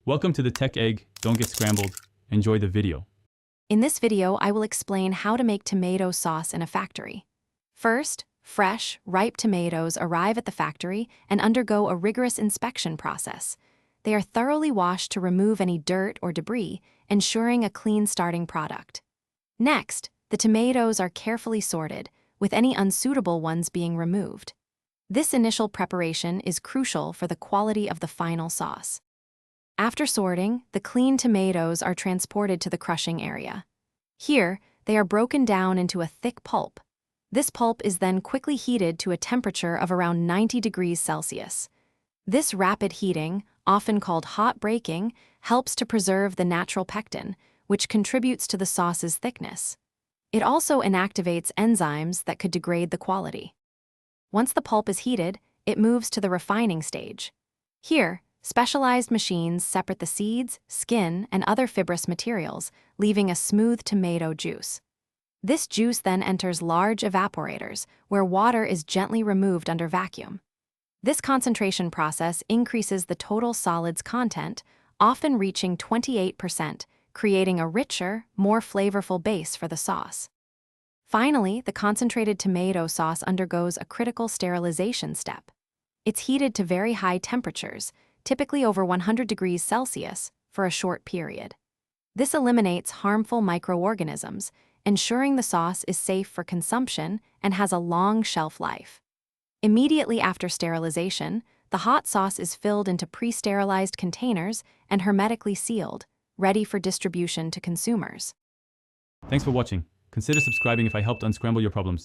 Welcome to the Tech Egg. Don't get scrambled. Enjoy the video. In this video, I will explain how to make tomato sauce in a factory. First, fresh, ripe tomatoes arrive at the factory and undergo a rigorous inspection process. They are thoroughly washed to remove any dirt or debris, ensuring a clean starting product. Next, the tomatoes are carefully sorted, with any unsuitable ones being removed. This initial preparation is crucial for the quality of the final sauce. After sorting, the clean tomatoes are transported to the crushing area. Here, they are broken down into a thick pulp. This pulp is then quickly heated to a temperature of around 90 degrees Celsius. This rapid heating, often called hot breaking, helps to preserve the natural pectin, which contributes to the sauce's thickness. It also inactivates enzymes that could degrade the quality. Once the pulp is heated, it moves to the refining stage. Here, specialized machines separate the seeds, skin, and other fibrous materials, leaving a smooth tomato juice. This juice then enters large evaporators, where water is gently removed under vacuum. This concentration process increases the total solids content, often reaching 28%, creating a richer, more flavorful base for the sauce. Finally, the concentrated tomato sauce undergoes a critical sterilization step. It's heated to very high temperatures, typically over 100 degrees Celsius, for a short period. This eliminates harmful microorganisms, ensuring the sauce is safe for consumption and has a long shelf life. Immediately after sterilization, the hot sauce is filled into pre-sterilized containers and hermetically sealed, ready for distribution to consumers. Thanks for watching. Consider subscribing if I helped unscramble your problems.